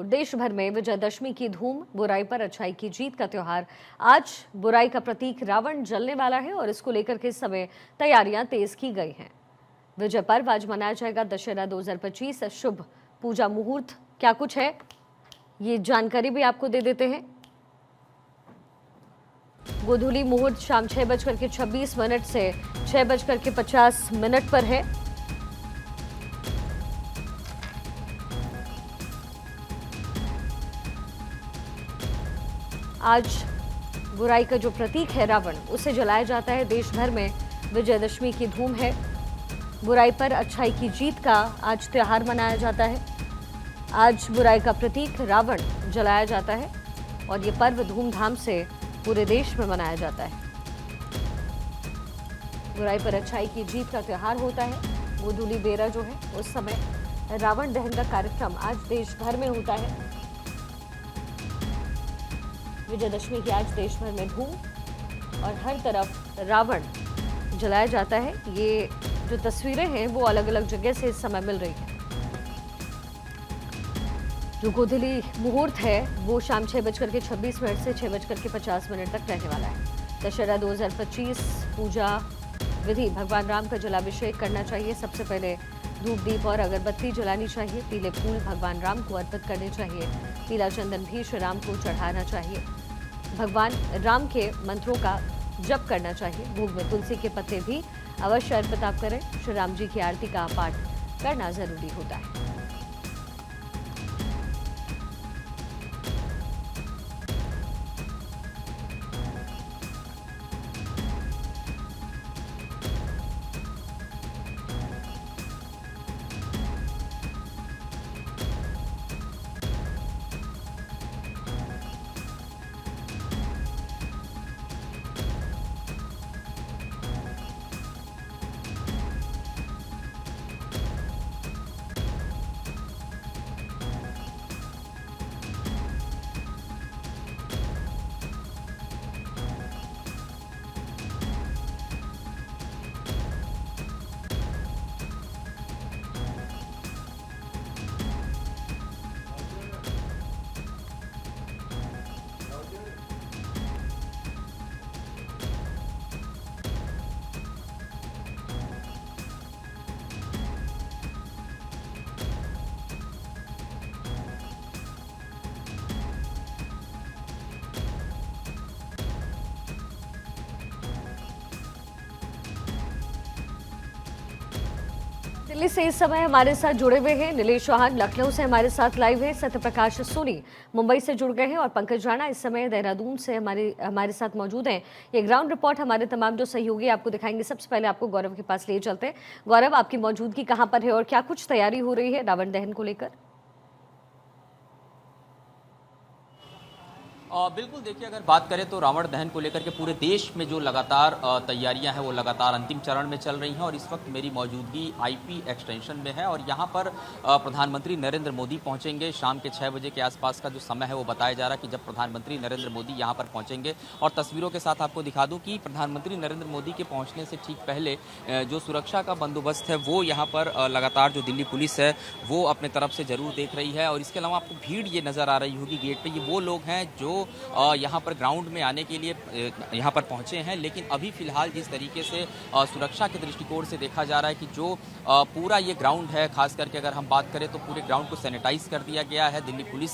देश भर में विजयदशमी की धूम, बुराई पर अच्छाई की जीत का त्योहार। आज बुराई का प्रतीक रावण जलने वाला है और इसको लेकर के इस समय तैयारियां तेज की गई हैं। विजय पर्व आज मनाया जाएगा। दशहरा 2025 शुभ पूजा मुहूर्त क्या कुछ है, ये जानकारी भी आपको दे देते हैं। गोधूली मुहूर्त शाम 6:26 से 6:50 पर है। आज बुराई का जो प्रतीक है रावण, उसे जलाया जाता है। देश भर में विजयदशमी की धूम है। बुराई पर अच्छाई की जीत का आज त्योहार मनाया जाता है। आज बुराई का प्रतीक रावण जलाया जाता है और ये पर्व धूमधाम से पूरे देश में मनाया जाता है। बुराई पर अच्छाई की जीत का त्योहार होता है। गोधूली बेरा जो है, उस समय रावण दहन का कार्यक्रम आज देश भर में होता है। विजयदशमी की आज देश भर में धूम और हर तरफ रावण जलाया जाता है। ये जो तस्वीरें हैं वो अलग अलग जगह से इस समय मिल रही हैं। जो गोधूली मुहूर्त है वो शाम 6:26 से 6:50 तक रहने वाला है। दशहरा 2025 पूजा विधि, भगवान राम का जलाभिषेक करना चाहिए। सबसे पहले धूप दीप और अगरबत्ती जलानी चाहिए। पीले फूल भगवान राम को अर्पित करने चाहिए। पीला चंदन भी श्री राम को चढ़ाना चाहिए। भगवान राम के मंत्रों का जप करना चाहिए। भोग में तुलसी के पत्ते भी अवश्य अर्पित आप करें। श्री राम जी की आरती का पाठ करना जरूरी होता है। दिल्ली से इस समय हमारे साथ जुड़े हुए हैं नीलेश चौहान, लखनऊ से हमारे साथ लाइव है सत्यप्रकाश सोनी, मुंबई से जुड़ गए हैं, और पंकज राणा इस समय देहरादून से हमारे साथ मौजूद हैं। ये ग्राउंड रिपोर्ट हमारे तमाम जो सहयोगी आपको दिखाएंगे। सबसे पहले आपको गौरव के पास ले चलते हैं। गौरव, आपकी मौजूदगी कहाँ पर है और क्या कुछ तैयारी हो रही है रावण दहन को लेकर? बिल्कुल, देखिए, अगर बात करें तो रावण दहन को लेकर के पूरे देश में जो लगातार तैयारियां हैं वो लगातार अंतिम चरण में चल रही हैं। और इस वक्त मेरी मौजूदगी आईपी एक्सटेंशन में है और यहाँ पर प्रधानमंत्री नरेंद्र मोदी पहुंचेंगे। शाम के 6 बजे के आसपास का जो समय है वो बताया जा रहा है कि जब प्रधानमंत्री नरेंद्र मोदी यहाँ पर पहुंचेंगे। और तस्वीरों के साथ आपको दिखा दूँ कि प्रधानमंत्री नरेंद्र मोदी के पहुँचने से ठीक पहले जो सुरक्षा का बंदोबस्त है वो यहाँ पर लगातार जो दिल्ली पुलिस है वो अपने तरफ से जरूर देख रही है। और इसके अलावा आपको भीड़ ये नज़र आ रही होगी गेट पर। ये वो लोग हैं जो यहाँ पर ग्राउंड में आने के लिए यहाँ पर पहुँचे हैं। लेकिन अभी फिलहाल जिस तरीके से सुरक्षा के दृष्टिकोण से देखा जा रहा है कि जो पूरा ये ग्राउंड है, खास करके अगर हम बात करें तो पूरे ग्राउंड को सैनिटाइज कर दिया गया है। दिल्ली पुलिस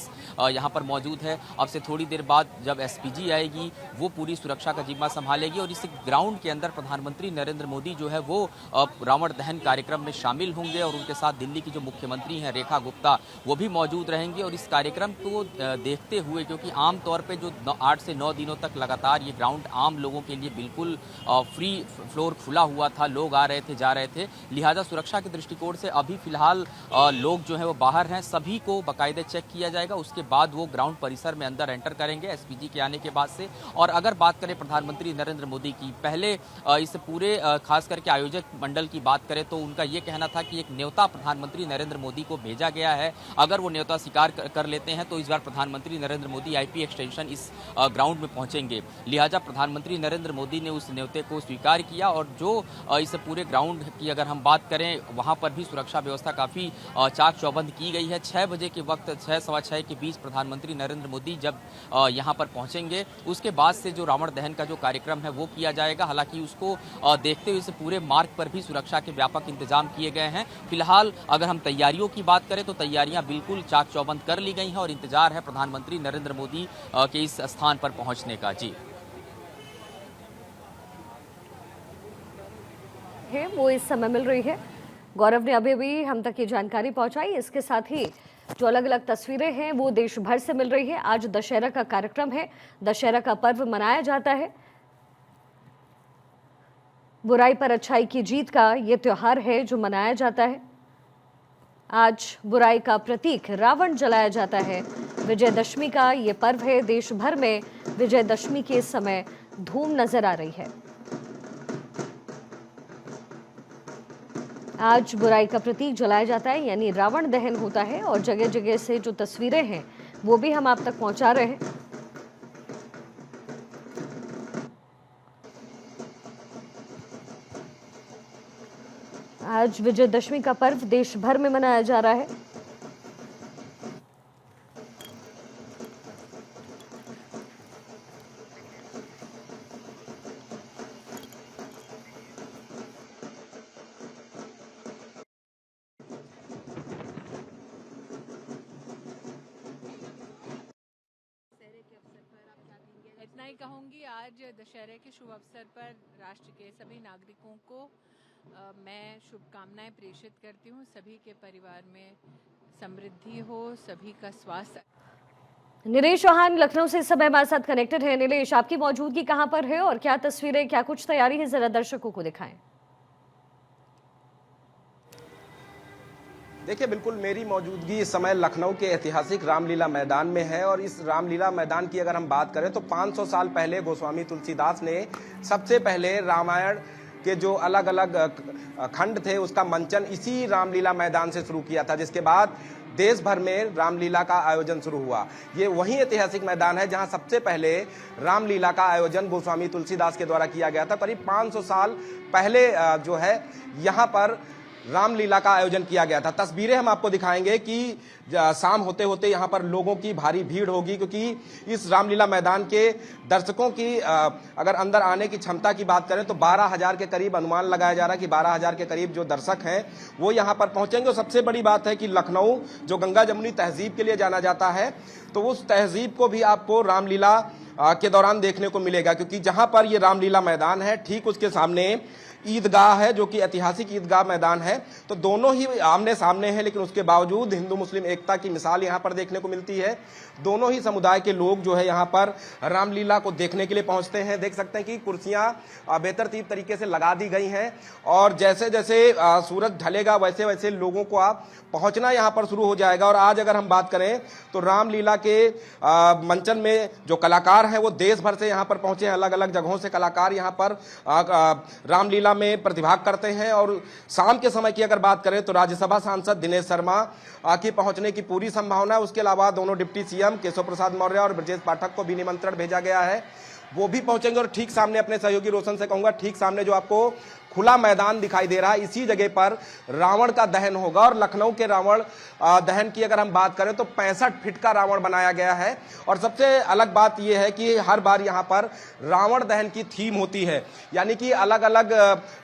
यहाँ पर मौजूद है। अब से थोड़ी देर बाद जब एसपीजी आएगी वो पूरी सुरक्षा का जिम्मा संभालेगी। और इस ग्राउंड के अंदर प्रधानमंत्री नरेंद्र मोदी जो है वो रावण दहन कार्यक्रम में शामिल होंगे और उनके साथ दिल्ली की जो मुख्यमंत्री हैं रेखा गुप्ता वो भी मौजूद रहेंगे। और इस कार्यक्रम को देखते हुए, क्योंकि आमतौर पर जो 8 से 9 दिनों तक लगातार ये ग्राउंड आम लोगों के लिए बिल्कुल फ्री फ्लोर खुला हुआ था, लोग आ रहे थे जा रहे थे, लिहाजा सुरक्षा के दृष्टिकोण से अभी फिलहाल लोग जो है वो बाहर हैं, सभी को बाकायदे चेक किया जाएगा। उसके बाद वो ग्राउंड परिसर में अंदर एंटर करेंगे एसपीजी के आने के बाद से। और अगर बात करें प्रधानमंत्री नरेंद्र मोदी की, पहले इस पूरे खास करके आयोजक मंडल की बात करें तो उनका ये कहना था कि एक न्योता प्रधानमंत्री नरेंद्र मोदी को भेजा गया है, अगर वो न्योता स्वीकार कर लेते हैं तो इस बार प्रधानमंत्री Narendra Modi IP extension extension इस ग्राउंड में पहुंचेंगे। लिहाजा प्रधानमंत्री नरेंद्र मोदी ने उस न्योते को स्वीकार किया और जो इस पूरे ग्राउंड की अगर हम बात करें, वहां पर भी सुरक्षा व्यवस्था काफ़ी चाक चौबंद की गई है। 6 बजे के वक्त 6 सवा 6 के बीच प्रधानमंत्री नरेंद्र मोदी जब यहां पर पहुंचेंगे, उसके बाद से जो रावण दहन का जो कार्यक्रम है वो किया जाएगा। हालांकि उसको देखते हुए इस पूरे मार्ग पर भी सुरक्षा के व्यापक इंतजाम किए गए हैं। फिलहाल अगर हम तैयारियों की बात करें तो तैयारियां बिल्कुल चाक चौबंद कर ली गई हैं और इंतजार है प्रधानमंत्री नरेंद्र मोदी के इस स्थान पर पहुंचने का। जी है वो इस समय मिल रही है। गौरव ने अभी भी हम तक ये जानकारी पहुंचाई। इसके साथ ही जो अलग अलग तस्वीरें हैं वो देश भर से मिल रही है। आज दशहरा का कार्यक्रम है, दशहरा का पर्व मनाया जाता है। बुराई पर अच्छाई की जीत का ये त्योहार है जो मनाया जाता है। आज बुराई का प्रतीक रावण जलाया जाता है। विजयदशमी का ये पर्व है। देश भर में विजयदशमी के समय धूम नजर आ रही है। आज बुराई का प्रतीक जलाया जाता है, यानी रावण दहन होता है और जगह जगह से जो तस्वीरें हैं वो भी हम आप तक पहुंचा रहे हैं। आज विजयदशमी का पर्व देश भर में मनाया जा रहा है। इतना ही कहूँगी, आज दशहरे के शुभ अवसर पर राष्ट्र के सभी नागरिकों को मैं शुभकामनाएं प्रेषित करती हूँ। सभी के परिवार में समृद्धि हो, सभी का स्वास्थ्य। नीलेश चौहान लखनऊ से इस समय हमारे साथ कनेक्टेड है। नीलेश, आपकी मौजूदगी कहां पर है और क्या तस्वीरें, क्या कुछ तैयारी है, जरा दर्शकों को दिखाएं। देखिए, बिल्कुल मेरी मौजूदगी इस समय लखनऊ के ऐतिहासिक रामलीला मैदान में है और इस रामलीला मैदान की अगर हम बात करें तो 500 साल पहले गोस्वामी तुलसीदास ने सबसे पहले रामायण के जो अलग अलग खंड थे उसका मंचन इसी रामलीला मैदान से शुरू किया था, जिसके बाद देश भर में रामलीला का आयोजन शुरू हुआ। ये वही ऐतिहासिक मैदान है जहां सबसे पहले रामलीला का आयोजन गोस्वामी तुलसीदास के द्वारा किया गया था। करीब 500 साल पहले जो है यहाँ पर रामलीला का आयोजन किया गया था। तस्वीरें हम आपको दिखाएंगे कि शाम होते होते यहाँ पर लोगों की भारी भीड़ होगी, क्योंकि इस रामलीला मैदान के दर्शकों की अगर अंदर आने की क्षमता की बात करें तो 12,000 के करीब अनुमान लगाया जा रहा है कि 12,000 के करीब जो दर्शक हैं वो यहाँ पर पहुंचेंगे। और सबसे बड़ी बात है कि लखनऊ जो गंगा जमुनी तहजीब के लिए जाना जाता है, तो उस तहजीब को भी आपको रामलीला के दौरान देखने को मिलेगा, क्योंकि जहाँ पर ये रामलीला मैदान है ठीक उसके सामने ईदगाह है जो कि ऐतिहासिक ईदगाह मैदान है। तो दोनों ही आमने सामने हैं, लेकिन उसके बावजूद हिंदू मुस्लिम एकता की मिसाल यहाँ पर देखने को मिलती है। दोनों ही समुदाय के लोग जो है यहाँ पर रामलीला को देखने के लिए पहुँचते हैं। देख सकते हैं कि कुर्सियाँ बेतरतीब तरीके से लगा दी गई हैं और जैसे जैसे सूरज ढलेगा वैसे वैसे लोगों को पहुँचना यहाँ पर शुरू हो जाएगा। और आज अगर हम बात करें तो रामलीला के मंचन में जो कलाकार हैं वो देश भर से यहाँ पर पहुँचे हैं। अलग अलग जगहों से कलाकार यहाँ पर रामलीला में प्रतिभाग करते हैं। और शाम के समय की अगर बात करें तो राज्यसभा सांसद दिनेश शर्मा के पहुंचने की पूरी संभावना है। उसके अलावा दोनों डिप्टी सीएम केशव प्रसाद मौर्य और ब्रजेश पाठक को भी निमंत्रण भेजा गया है, वो भी पहुंचेंगे। और ठीक सामने अपने सहयोगी रोशन से कहूंगा, ठीक सामने जो आपको खुला मैदान दिखाई दे रहा है इसी जगह पर रावण का दहन होगा। और लखनऊ के रावण दहन की अगर हम बात करें तो 65 फीट का रावण बनाया गया है। और सबसे अलग बात यह है कि हर बार यहाँ पर रावण दहन की थीम होती है, यानी कि अलग अलग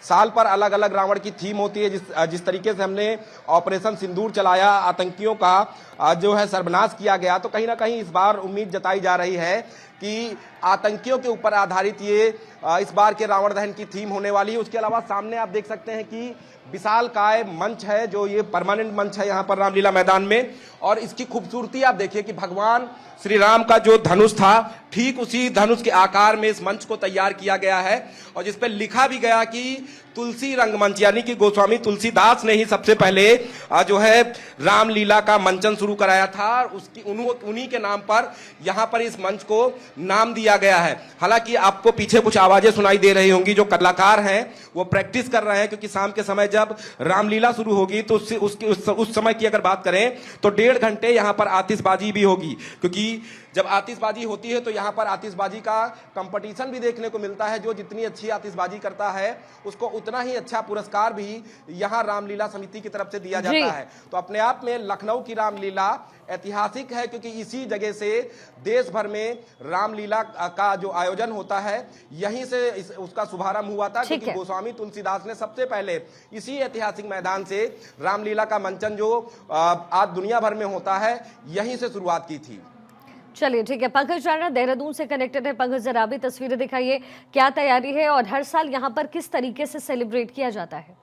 साल पर अलग अलग रावण की थीम होती है। जिस तरीके से हमने ऑपरेशन सिंदूर चलाया, आतंकियों का जो है सर्वनाश किया गया, तो कहीं ना कहीं इस बार उम्मीद जताई जा रही है कि आतंकियों के ऊपर आधारित ये इस बार के रावण दहन की थीम होने वाली है। उसके अलावा सामने आप देख सकते हैं कि विशालकाय मंच है, जो ये परमानेंट मंच है यहाँ पर रामलीला मैदान में। और इसकी खूबसूरती आप देखिए कि भगवान श्री राम का जो धनुष था ठीक उसी धनुष के आकार में इस मंच को तैयार किया गया है और जिस पर लिखा भी गया कि तुलसी रंगमंच, यानी कि गोस्वामी तुलसीदास ने ही सबसे पहले जो है रामलीला का मंचन शुरू कराया था। उसकी उन्हीं के नाम पर यहाँ पर इस मंच को नाम दिया गया है। हालांकि आपको पीछे कुछ आवाजें सुनाई दे रही होंगी, जो कलाकार हैं वो प्रैक्टिस कर रहे हैं, क्योंकि शाम के समय जब रामलीला शुरू होगी तो उस समय की अगर बात करें तो 1.5 घंटे यहां पर आतिशबाजी भी होगी, क्योंकि जब आतिशबाजी होती है तो यहाँ पर आतिशबाजी का कंपटीशन भी देखने को मिलता है। जो जितनी अच्छी आतिशबाजी करता है उसको उतना ही अच्छा पुरस्कार भी यहाँ रामलीला समिति की तरफ से दिया जाता है। तो अपने आप में लखनऊ की रामलीला ऐतिहासिक है, क्योंकि इसी जगह से देश भर में रामलीला का जो आयोजन होता है यहीं से उसका शुभारंभ हुआ था, क्योंकि गोस्वामी तुलसीदास ने सबसे पहले इसी ऐतिहासिक मैदान से रामलीला का मंचन जो आज दुनिया भर में होता है यहीं से शुरुआत की थी। चलिए ठीक है, पंकज राणा देहरादून से कनेक्टेड है। पंकज, जरा भी तस्वीरें दिखाइए, क्या तैयारी है और हर साल यहाँ पर किस तरीके से सेलिब्रेट किया जाता है?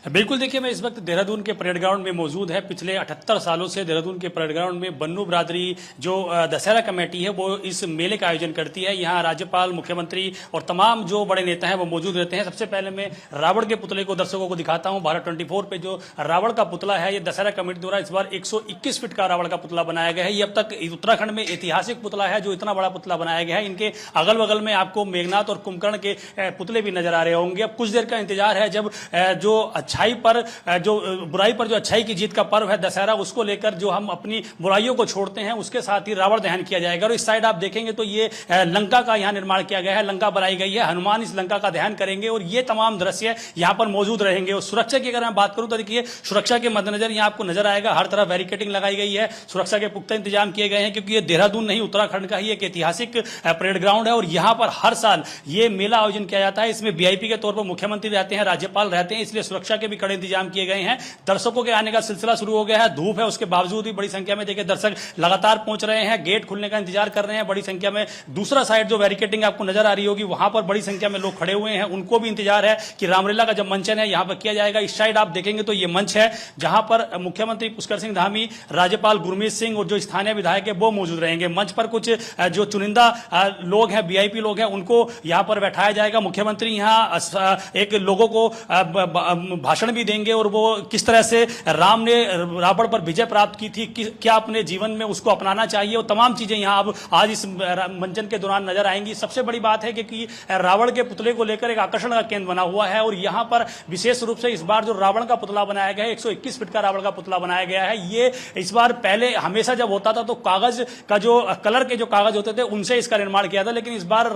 बिल्कुल, देखिए मैं इस वक्त देहरादून के परेड ग्राउंड में मौजूद है। पिछले 78 सालों से देहरादून के परेड ग्राउंड में बन्नू बिरादरी जो दशहरा कमेटी है वो इस मेले का आयोजन करती है। यहाँ राज्यपाल, मुख्यमंत्री और तमाम जो बड़े नेता हैं वो मौजूद रहते हैं। सबसे पहले मैं रावण के पुतले को दर्शकों को दिखाता हूँ। भारत 24 पे जो रावण का पुतला है, ये दशहरा कमेटी द्वारा इस बार 121 फीट का रावण का पुतला बनाया गया है। ये अब तक उत्तराखंड में ऐतिहासिक पुतला है जो इतना बड़ा पुतला बनाया गया है। इनके अगल बगल में आपको मेघनाथ और कुंभकर्ण के पुतले भी नजर आ रहे होंगे। अब कुछ देर का इंतजार है जब जो अच्छाई पर जो बुराई पर जो अच्छाई की जीत का पर्व है दशहरा, उसको लेकर जो हम अपनी बुराइयों को छोड़ते हैं उसके साथ ही रावण दहन किया जाएगा। और इस साइड आप देखेंगे तो ये लंका का यहाँ निर्माण किया गया है, लंका बनाई गई है, हनुमान इस लंका का दहन करेंगे और ये तमाम दृश्य यहाँ पर मौजूद रहेंगे। और सुरक्षा की अगर मैं बात करूं तो देखिए सुरक्षा के मद्देनजर यहाँ आपको नजर आएगा हर तरफ बैरिकेडिंग लगाई गई है, सुरक्षा के पुख्ता इंतजाम किए गए हैं, क्योंकि ये देहरादून नहीं उत्तराखंड का ही एक ऐतिहासिक परेड ग्राउंड है और यहाँ पर हर साल ये मेला आयोजन किया जाता है। इसमें वीआईपी के तौर पर मुख्यमंत्री रहते हैं, राज्यपाल रहते हैं, इसलिए सुरक्षा के भी कड़े इंतजाम किए गए हैं। दर्शकों के आने का सिलसिला शुरू हो गया है। धूप है उसके बावजूद भी बड़ी संख्या में देखिए दर्शक लगातार पहुंच रहे हैं, गेट खुलने का इंतजार कर रहे हैं बड़ी संख्या में। दूसरा साइड जो बैरिकेडिंग आपको नजर आ रही होगी वहां पर बड़ी संख्या में लोग खड़े हुए हैं, उनको भी इंतजार है कि रामलीला का जब मंचन है यहाँ पर किया जाएगा। इस साइड आप देखेंगे तो ये मंच है जहां पर मुख्यमंत्री पुष्कर सिंह धामी, राज्यपाल गुरमीत सिंह और जो स्थानीय विधायक है वो मौजूद रहेंगे। मंच पर कुछ जो चुनिंदा लोग हैं, वीआईपी लोग हैं, उनको यहाँ पर बैठाया जाएगा। मुख्यमंत्री यहाँ एक लोगों को भाषण भी देंगे और वो किस तरह से राम ने रावण पर विजय प्राप्त की थी, क्या अपने जीवन में उसको अपनाना चाहिए, और तमाम चीजें यहाँ अब आज इस मंचन के दौरान नजर आएंगी। सबसे बड़ी बात है कि रावण के पुतले को लेकर एक आकर्षण का केंद्र बना हुआ है और यहाँ पर विशेष रूप से इस बार जो रावण का पुतला बनाया गया है, 121 फीट का रावण का पुतला बनाया गया है। ये इस बार पहले हमेशा जब होता था तो कागज का जो कलर के जो कागज होते थे उनसे इसका निर्माण किया था, लेकिन इस बार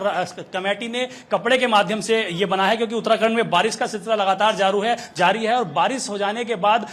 कमेटी ने कपड़े के माध्यम से ये बना है, क्योंकि उत्तराखंड में बारिश का सिलसिला लगातार जारी है और बारिश हो जाने के बाद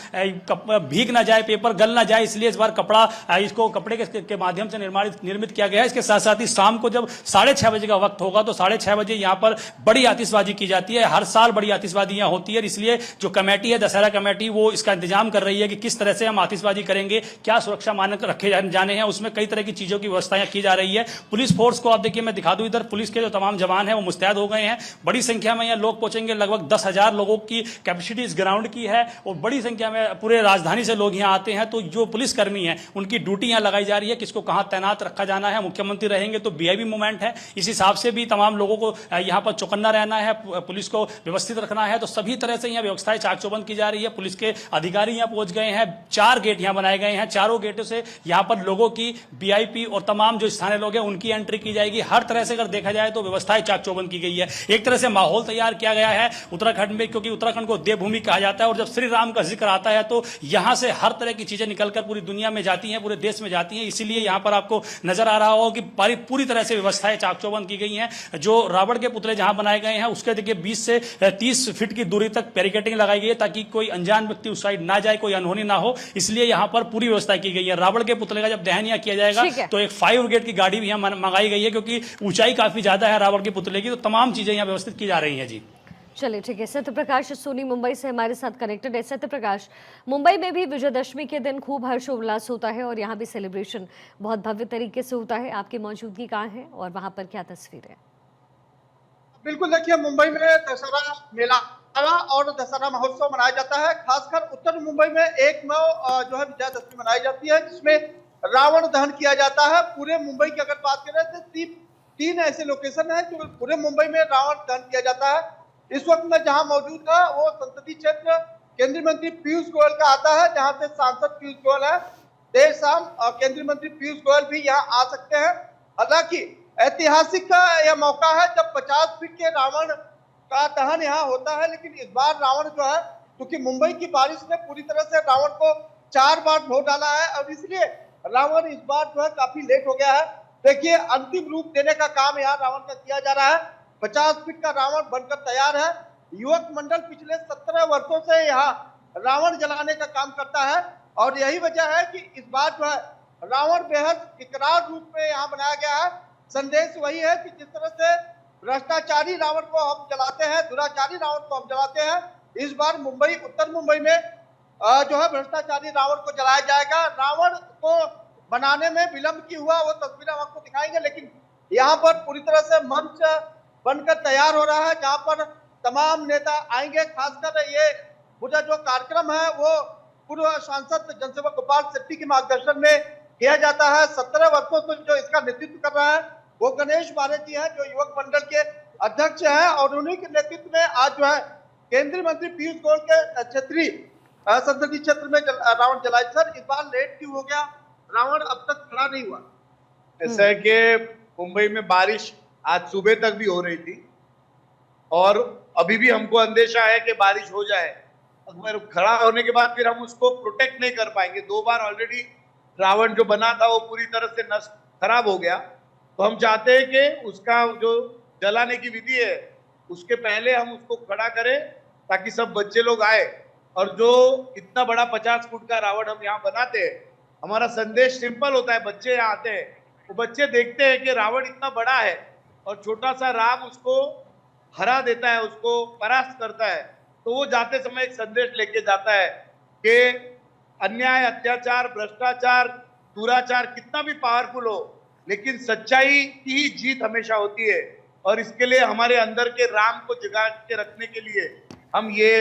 भीग ना जाए, पेपर गल ना जाए, इसलिए इस बार कपड़ा इसको कपड़े के माध्यम से निर्मित किया गया है। इसके साथ साथ ही शाम को जब 6:30 बजे का वक्त होगा तो 6:30 बजे यहाँ पर बड़ी आतिशबाजी की जाती है। हर साल बड़ी आतिशबाजी यहाँ होती है, इसलिए जो कमेटी है दशहरा कमेटी वो इसका इंतजाम कर रही है कि किस तरह से हम आतिशबाजी करेंगे, क्या सुरक्षा मानक रखे जाने हैं, उसमें कई तरह की चीजों की व्यवस्थाएं की जा रही है। पुलिस फोर्स को आप देखिए, मैं दिखा दूं इधर पुलिस के जो तमाम जवान है वो मुस्तैद हो गए हैं। बड़ी संख्या में यहाँ लोग पहुंचेंगे, लगभग 10,000 लोगों की कैपेसिटी इस ग्राउंड की है और बड़ी संख्या में पूरे राजधानी से लोग यहाँ आते हैं। तो जो पुलिसकर्मी हैं उनकी ड्यूटी यहाँ लगाई जा रही है, किसको कहाँ तैनात रखा जाना है। मुख्यमंत्री रहेंगे तो वीआईपी मूवमेंट है, इस हिसाब से भी तमाम लोगों को यहाँ पर चौकन्ना रहना है, पुलिस को व्यवस्थित रखना है। तो सभी तरह से यहाँ व्यवस्थाएं चाक चौबंद की जा रही है। पुलिस के अधिकारी यहाँ पहुंच गए हैं, 4 गेट यहाँ बनाए गए हैं, चारों गेटों से यहाँ पर लोगों की वीआईपी और तमाम जो स्थानीय लोग हैं उनकी एंट्री की जाएगी। हर तरह से अगर देखा जाए तो व्यवस्थाएं चाक चौबंद की गई है। एक तरह से माहौल तैयार किया गया है उत्तराखंड में, क्योंकि उत्तराखंड को देवभूमि कहा जाता है और जब श्री राम का जिक्र आता है तो यहां से हर तरह की चीजें निकलकर पूरी दुनिया में जाती हैं, पूरे देश में जाती हैं। इसीलिए यहां पर आपको नजर आ रहा होगा कि पूरी तरह से व्यवस्थाएं चाक चौबंद की गई हैं। जो रावण के पुतले जहां बनाए गए हैं उसके देखिए 20 से 30 फीट की दूरी तक बैरिकेडिंग लगाई गई है ताकि कोई अनजान व्यक्ति उस साइड ना जाए, कोई अनहोनी ना हो, इसलिए यहां पर पूरी व्यवस्था की गई है। रावण के पुतले का जब दहन यहाँ किया जाएगा तो एक फायर ब्रिगेड की गाड़ी भी यहाँ मंगाई गई है, क्योंकि ऊंचाई काफी ज्यादा है रावण के पुतले की, तो तमाम चीजें यहाँ व्यवस्थित की जा रही है। जी चलिए ठीक है, सत्यप्रकाश सोनी मुंबई से हमारे साथ कनेक्टेड है। सत्यप्रकाश, मुंबई में भी विजयदशमी के दिन खूब हर्षोल्लास होता है और यहाँ भी सेलिब्रेशन बहुत भव्य तरीके से होता है। आपकी मौजूदगी कहाँ है और वहाँ पर क्या तस्वीर है? बिल्कुल, देखिए मुंबई में दशहरा मेला और दशहरा महोत्सव मनाया जाता है। खासकर उत्तर मुंबई में 1 नौ जो है विजयदशमी मनाई जाती है, जिसमें रावण दहन किया जाता है। पूरे मुंबई की अगर बात करें तो 3 ऐसे लोकेशन है जो पूरे मुंबई में रावण दहन किया जाता है। इस वक्त मैं जहां मौजूद है वो संसदीय क्षेत्र केंद्रीय मंत्री पीयूष गोयल का आता है, जहां से सांसद पीयूष गोयल है। देर शाम केंद्रीय मंत्री पीयूष गोयल भी यहां आ सकते हैं। हालांकि ऐतिहासिक यह मौका है जब 50 फीट के रावण का दहन यहाँ होता है, लेकिन इस बार रावण जो है, क्योंकि मुंबई की बारिश ने पूरी तरह से रावण को 4 बार ढो डाला है और इसलिए रावण इस बार जो है काफी लेट हो गया है। देखिए, अंतिम रूप देने का काम यहाँ रावण का किया जा रहा है। 50 फीट का रावण बनकर तैयार है। युवक मंडल पिछले 17 वर्षों से यहाँ रावण जलाने का काम करता है और यही वजह है कि इस बार जो है रावण बेहद इकरार रूप में यहाँ बनाया गया है। संदेश वही है कि जिस तरह से भ्रष्टाचारी रावण को हम जलाते हैं, दुराचारी रावण को हम जलाते हैं, इस बार मुंबई, उत्तर मुंबई में जो है भ्रष्टाचारी रावण को जलाया जाएगा। रावण को बनाने में विलंब की हुआ वो तस्वीरें हम आपको दिखाएंगे, लेकिन यहाँ पर पूरी तरह से मंच बनकर तैयार हो रहा है जहाँ पर तमाम नेता आएंगे। खासकर ये पूरा जो कार्यक्रम है वो पूर्व सांसद जनसेवक गोपाल शेट्टी के मार्गदर्शन में किया जाता है। 17 वर्षों से जो इसका नेतृत्व कर रहा है वो गणेश बारे जी है, जो युवक मंडल के अध्यक्ष हैं और उन्हीं के नेतृत्व में आज जो है केंद्रीय मंत्री पीयूष गोयल के क्षेत्रीय संसदीय क्षेत्र में रावण जलाए। सर, इस बार लेट क्यों हो गया? रावण अब तक खड़ा नहीं हुआ। ऐसा है कि मुंबई में बारिश आज सुबह तक भी हो रही थी और अभी भी हमको अंदेशा है कि बारिश हो जाए, अगर खड़ा होने के बाद फिर हम उसको प्रोटेक्ट नहीं कर पाएंगे। 2 बार ऑलरेडी रावण जो बना था वो पूरी तरह से नष्ट खराब हो गया, तो हम चाहते हैं कि उसका जो जलाने की विधि है उसके पहले हम उसको खड़ा करें ताकि सब बच्चे लोग आए। और जो इतना बड़ा 50 फुट का रावण हम यहाँ बनाते हैं, हमारा संदेश सिंपल होता है। बच्चे यहाँ आते हैं, वो बच्चे देखते हैं कि रावण इतना बड़ा है और छोटा सा राम उसको हरा देता है, उसको परास्त करता है, तो वो जाते समय एक संदेश लेके जाता है कि अन्याय, अत्याचार, भ्रष्टाचार, दुराचार कितना भी पावरफुल हो, लेकिन सच्चाई की ही जीत हमेशा होती है। और इसके लिए हमारे अंदर के राम को जगा के रखने के लिए हम ये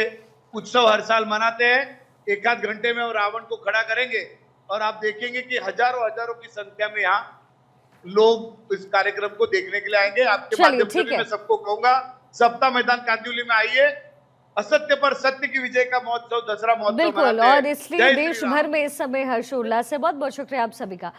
उत्सव हर साल मनाते हैं। 1 घंटे में वो रावण को खड़ा करेंगे और आप देखेंगे कि हजारों की संख्या में यहाँ लोग इस कार्यक्रम को देखने के लिए आएंगे। आपके माध्यम से भी मैं सबको कहूंगा, सप्ताह मैदान कांदिवली में आइए, असत्य पर सत्य की विजय का महोत्सव, दसरा महोत्सव बिल्कुल, और इसलिए देश भर में इस समय हर्षोल्लास है। बहुत बहुत शुक्रिया आप सभी का।